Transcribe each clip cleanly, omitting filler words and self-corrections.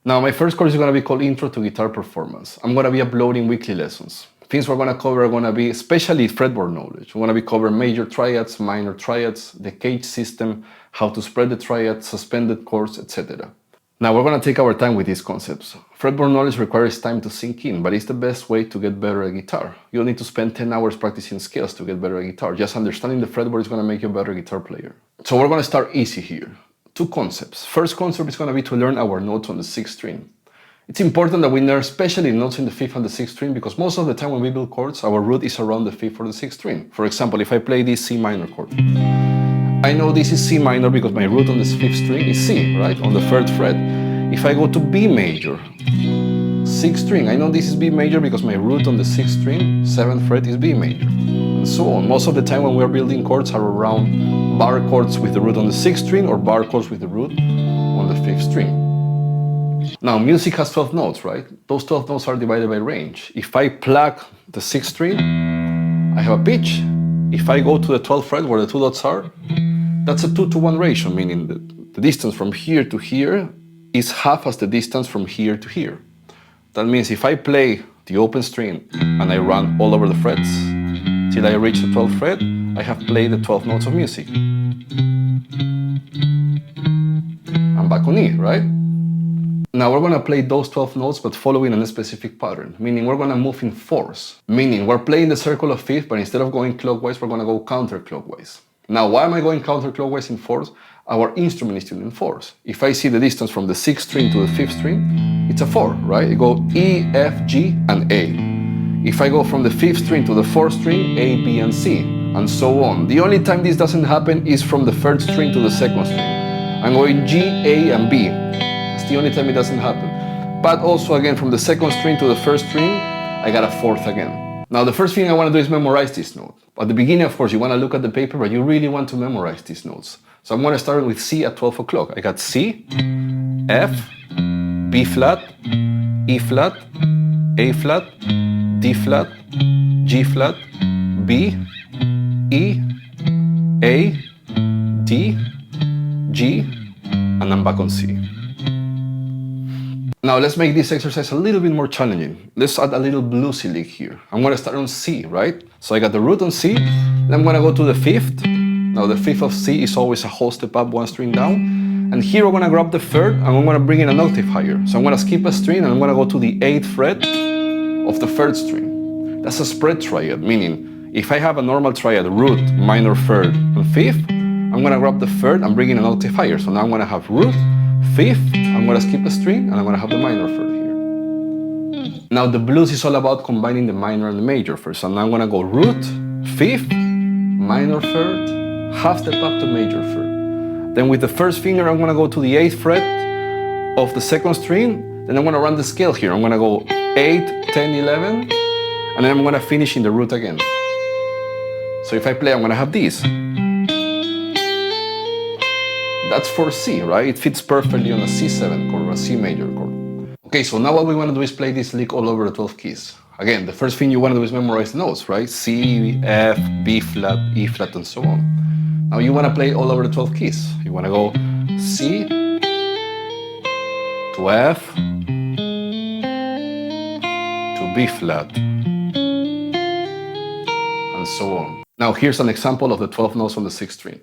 Now, my first course is going to be called Intro to Guitar Performance. I'm going to be uploading weekly lessons. Things we're going to cover are going to be especially fretboard knowledge. We're going to be covering major triads, minor triads, the cage system, how to spread the triads, suspended chords, etc. Now, we're going to take our time with these concepts. Fretboard knowledge requires time to sink in, but it's the best way to get better at guitar. You don't need to spend 10 hours practicing scales to get better at guitar. Just understanding the fretboard is going to make you a better guitar player. So we're going to start easy here. Two concepts. First concept is going to be to learn our notes on the 6th string. It's important that we learn especially notes in the 5th and the 6th string because most of the time when we build chords, our root is around the 5th or the 6th string. For example, if I play this C minor chord, I know this is C minor because my root on the 5th string is C, right? On the 3rd fret. If I go to B major, 6th string, I know this is B major because my root on the 6th string, 7th fret is B major, and so on. Most of the time when we're building chords are around bar chords with the root on the 6th string or bar chords with the root on the 5th string. Now, music has 12 notes, right? Those 12 notes are divided by range. If I pluck the 6th string, I have a pitch. If I go to the 12th fret where the two dots are, that's a 2-to-1 ratio, meaning the distance from here to here is half as the distance from here to here. That means if I play the open string and I run all over the frets till I reach the 12th fret, I have played the 12 notes of music. I'm back on E, right? Now we're going to play those 12 notes but following a specific pattern, meaning we're going to move in fours, meaning we're playing the circle of 5th, but instead of going clockwise, we're going to go counterclockwise. Now, why am I going counterclockwise in fours? Our instrument is tuned in fours. If I see the distance from the 6th string to the 5th string, it's a 4, right? You go E, F, G, and A. If I go from the 5th string to the 4th string, A, B, and C, and so on. The only time this doesn't happen is from the 3rd string to the 2nd string. I'm going G, A, and B. The only time it doesn't happen. But also again from the 2nd string to the 1st string, I got a 4th again. Now the first thing I want to do is memorize this note. At the beginning, of course, you want to look at the paper, but you really want to memorize these notes. So I'm going to start with C at 12 o'clock. I got C, F, B flat, E flat, A flat, D flat, G flat, B, E, A, D, G, and I'm back on C. Now let's make this exercise a little bit more challenging. Let's add a little bluesy lick here. I'm going to start on C, right? So I got the root on C, then I'm going to go to the 5th. Now the 5th of C is always a whole step up, one string down. And here we're going to grab the 3rd and I'm going to bring in an octave higher. So I'm going to skip a string and I'm going to go to the 8th fret of the 3rd string. That's a spread triad, meaning if I have a normal triad, root, minor 3rd, and 5th, I'm going to grab the 3rd and bring in an octave higher. So now I'm going to have root, 5th, I'm going to skip a string and I'm going to have the minor 3rd here. Now the blues is all about combining the minor and the major first. So now I'm going to go root, 5th, minor 3rd, half step up to major 3rd. Then with the first finger I'm going to go to the 8th fret of the 2nd string. Then I'm going to run the scale here. I'm going to go 8, 10, 11, and then I'm going to finish in the root again. So if I play, I'm going to have this. That's for C, right? It fits perfectly on a C7 chord or a C major chord. Okay, so now what we want to do is play this lick all over the 12 keys. Again, the first thing you want to do is memorize the notes, right? C, F, B flat, E flat, and so on. Now you want to play all over the 12 keys. You want to go C to F to B flat, and so on. Now here's an example of the 12 notes on the 6th string.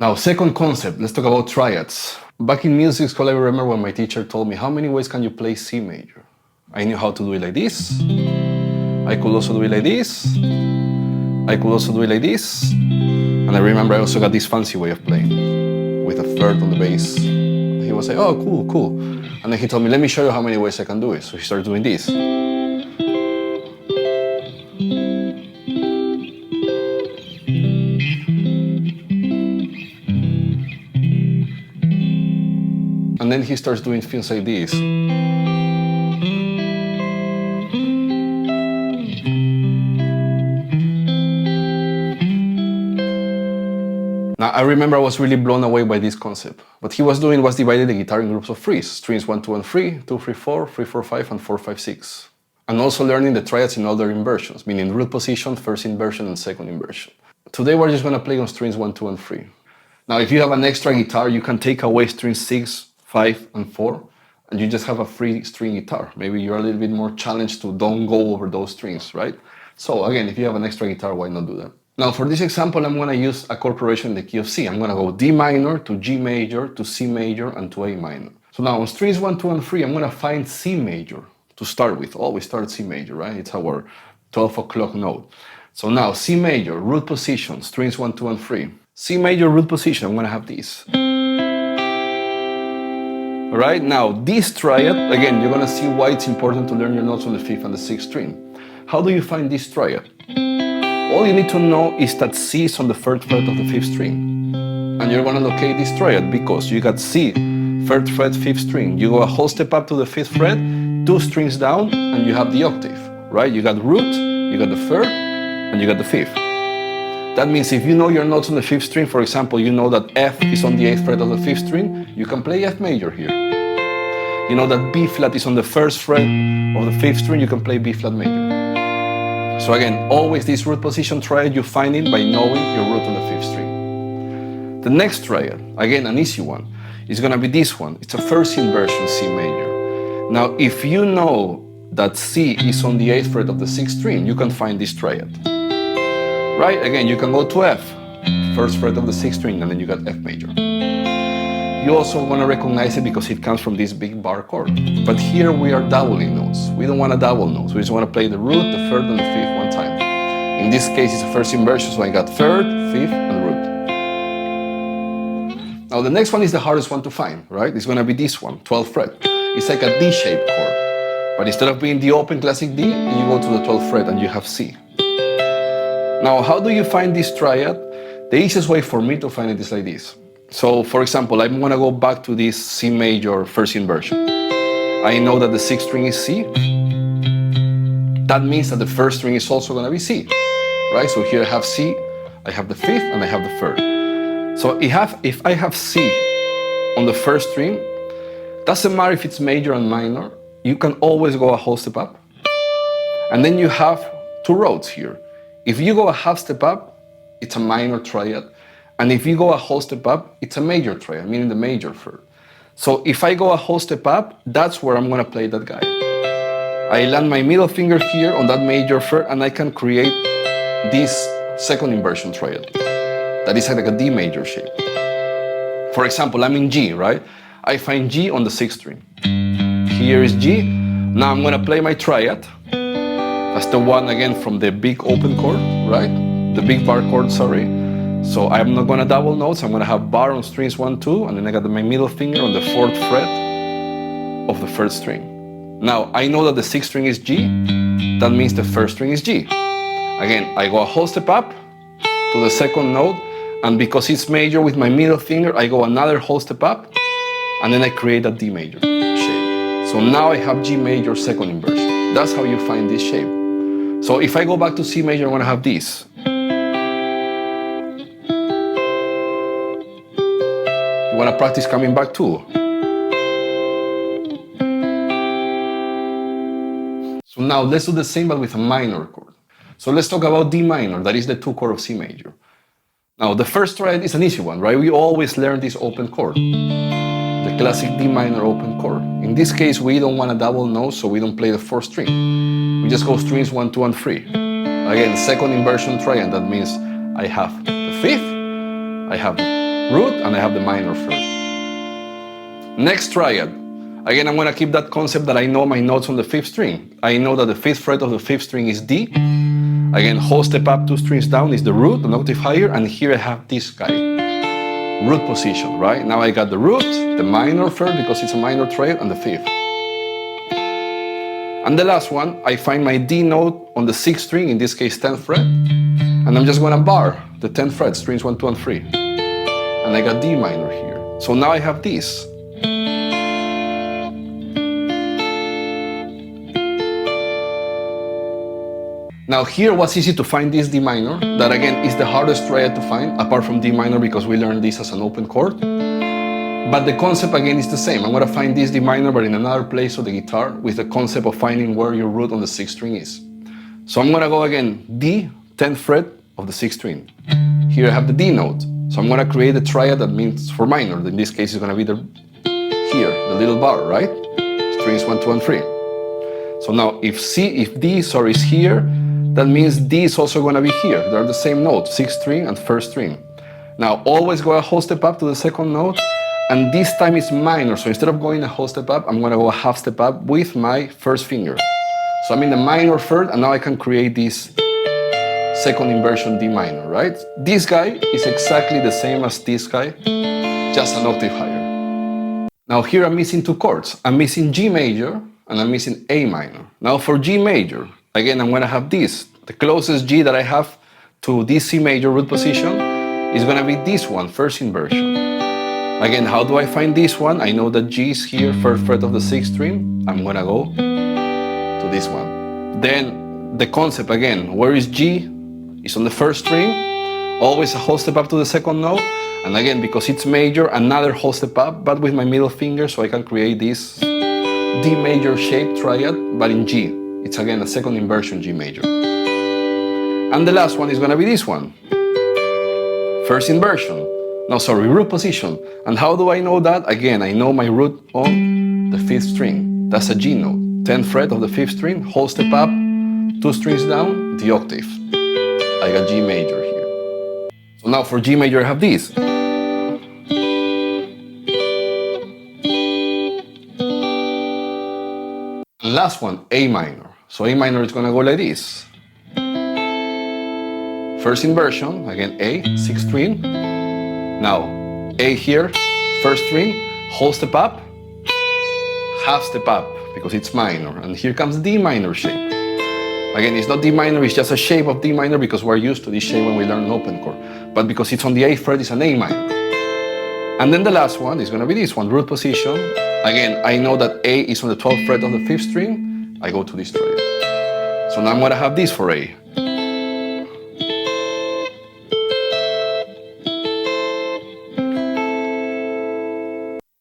Now, second concept, let's talk about triads. Back in music school, I remember when my teacher told me, how many ways can you play C major? I knew how to do it like this. I could also do it like this. I could also do it like this. And I remember I also got this fancy way of playing with a third on the bass. He was like, oh, cool, cool. And then he told me, let me show you how many ways I can do it. So he started doing this. And then he starts doing things like this. Now, I remember I was really blown away by this concept. What he was doing was dividing the guitar in groups of threes, strings 1, 2, and 3, 2, 3, 4, 3, 4, 5, and 4, 5, 6. And also learning the triads in all their inversions, meaning root position, first inversion, and second inversion. Today we're just going to play on strings 1, 2, and 3. Now, if you have an extra guitar, you can take away strings 6, 5, and 4, and you just have a free string guitar. Maybe you're a little bit more challenged to don't go over those strings, right? So again, if you have an extra guitar, why not do that? Now, for this example, I'm going to use a chord progression in the key of C. I'm going to go D minor to G major to C major and to A minor. So now on strings 1, 2, and 3, I'm going to find C major to start with. Always start C major, right? It's our 12 o'clock note. So now C major, root position, strings 1, 2, and 3. C major, root position, I'm going to have this. All right, now this triad, again, you're going to see why it's important to learn your notes on the 5th and the 6th string. How do you find this triad? All you need to know is that C is on the 3rd fret of the 5th string. And you're going to locate this triad because you got C, 3rd fret, 5th string. You go a whole step up to the 5th fret, 2 strings down, and you have the octave, right? You got root, you got the 3rd, and you got the 5th. That means if you know your notes on the 5th string, for example, you know that F is on the 8th fret of the 5th string, you can play F major here. You know that B flat is on the 1st fret of the 5th string, you can play B flat major. So again, always this root position triad, you find it by knowing your root on the 5th string. The next triad, again an easy one, is going to be this one. It's a first inversion C major. Now, if you know that C is on the 8th fret of the 6th string, you can find this triad. Right? Again, you can go to F, 1st fret of the 6th string, and then you got F major. You also want to recognize it because it comes from this big bar chord. But here we are doubling notes. We don't want to double notes. We just want to play the root, the 3rd, and the 5th one time. In this case, it's a first inversion, so I got 3rd, 5th, and root. Now the next one is the hardest one to find, right? It's going to be this one, 12th fret. It's like a D-shaped chord. But instead of being the open classic D, you go to the 12th fret and you have C. Now, how do you find this triad? The easiest way for me to find it is like this. So, for example, I'm going to go back to this C major first inversion. I know that the 6th string is C. That means that the 1st string is also going to be C, right? So here I have C, I have the 5th, and I have the 3rd. So if I have C on the 1st string, doesn't matter if it's major and minor, you can always go a whole step up. And then you have 2 roads here. If you go a half step up, it's a minor triad. And if you go a whole step up, it's a major triad, meaning the major 3rd. So if I go a whole step up, that's where I'm going to play that guy. I land my middle finger here on that major 3rd, and I can create this second inversion triad. That is like a D major shape. For example, I'm in G, right? I find G on the 6th string. Here is G. Now I'm going to play my triad. That's the one again from the big open chord, right? The big bar chord, sorry. So I'm not going to double notes. I'm going to have bar on strings 1, 2, and then I got my middle finger on the 4th fret of the 1st string. Now, I know that the 6th string is G. That means the 1st string is G. Again, I go a whole step up to the 2nd note, and because it's major with my middle finger, I go another whole step up, and then I create a D major shape. So now I have G major 2nd inversion. That's how you find this shape. So if I go back to C major, I'm going to have this. You want to practice coming back too. So now let's do the same but with a minor chord. So let's talk about D minor, that is the 2 chord of C major. Now the first triad is an easy one, right? We always learn this open chord, the classic D minor open chord. In this case, we don't want a double note, so we don't play the 4th string. We just go strings 1, 2, and 3. Again, second inversion triad, that means I have the 5th, I have the root, and I have the minor 3rd. Next triad. Again, I'm going to keep that concept that I know my notes on the 5th string. I know that the 5th fret of the 5th string is D. Again, whole step up, 2 strings down is the root, an octave higher, and here I have this guy, root position, right? Now I got the root, the minor third because it's a minor triad, and the fifth. And the last one, I find my D note on the 6th string, in this case 10th fret, and I'm just gonna bar the 10th fret, strings 1, 2, and 3. And I got D minor here. So now I have this. Now here what's easy to find this D minor, that again is the hardest triad to find, apart from D minor because we learned this as an open chord. But the concept again is the same. I'm gonna find this D minor but in another place of the guitar with the concept of finding where your root on the 6th string is. So I'm gonna go again, D, 10th fret of the 6th string. Here I have the D note. So I'm gonna create a triad that means for minor. In this case it's gonna be here, the little bar, right? Strings 1, 2, and 3. So now if D is here, that means D is also gonna be here. They're the same note, 6th string and 1st string. Now always go a whole step up to the 2nd note, and this time it's minor. So instead of going a whole step up, I'm gonna go a half step up with my 1st finger. So I'm in the minor 3rd, and now I can create this 2nd inversion D minor, right? This guy is exactly the same as this guy, just an octave higher. Now here I'm missing 2 chords. I'm missing G major and I'm missing A minor. Now for G major, again I'm gonna have this. The closest G that I have to this C major root position is gonna be this one, 1st inversion. Again, how do I find this one? I know that G is here, 1st fret of the 6th string. I'm gonna go to this one. Then the concept again, where is G? It's on the 1st string, always a whole step up to the 2nd note, and again, because it's major, another whole step up, but with my middle finger, so I can create this D major shaped triad, but in G. It's again a 2nd inversion G major. And the last one is gonna be this one, 1st inversion. No, sorry, root position. And how do I know that? Again, I know my root on the 5th string. That's a G note, 10th fret of the 5th string, whole step up, 2 strings down, the octave. I got G major here. So now for G major I have this. And last one, A minor. So A minor is gonna go like this. 1st inversion, again A, 6th string. Now A here, 1st string, whole step up, half step up, because it's minor. And here comes D minor shape. Again, it's not D minor, it's just a shape of D minor because we're used to this shape when we learn an open chord. But because it's on the 8th fret, it's an A minor. And then the last one is gonna be this one, root position. Again, I know that A is on the 12th fret of the 5th string. I go to this triad. So now I'm gonna have this for A.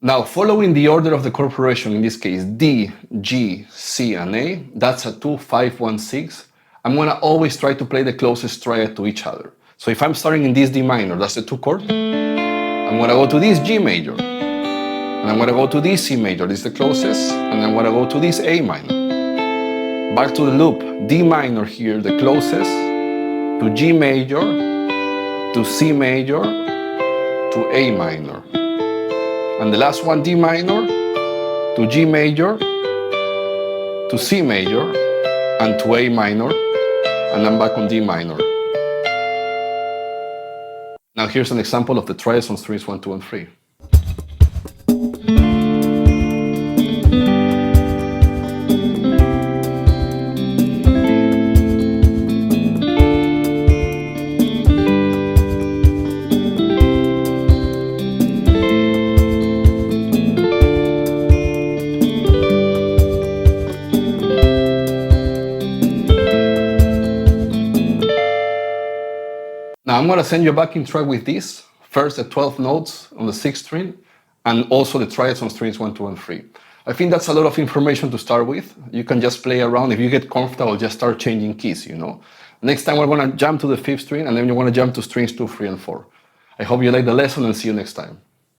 Now, following the order of the chord progression, in this case D, G, C, and A, that's a 2, 5, 1, 6. I'm gonna always try to play the closest triad to each other. So if I'm starting in this D minor, that's the 2 chord, I'm gonna go to this G major, and I'm gonna go to this C major, this is the closest, and I'm gonna go to this A minor. Back to the loop, D minor here, the closest, to G major, to C major, to A minor. And the last one, D minor, to G major, to C major, and to A minor, and I'm back on D minor. Now here's an example of the triads on strings 1, 2, and 3. Now I'm gonna send you a backing track with this. First the 12 notes on the 6th string, and also the triads on strings 1, 2, and 3. I think that's a lot of information to start with. You can just play around. If you get comfortable, just start changing keys, you know. Next time we're gonna jump to the 5th string, and then you wanna jump to strings 2, 3, and 4. I hope you like the lesson and see you next time.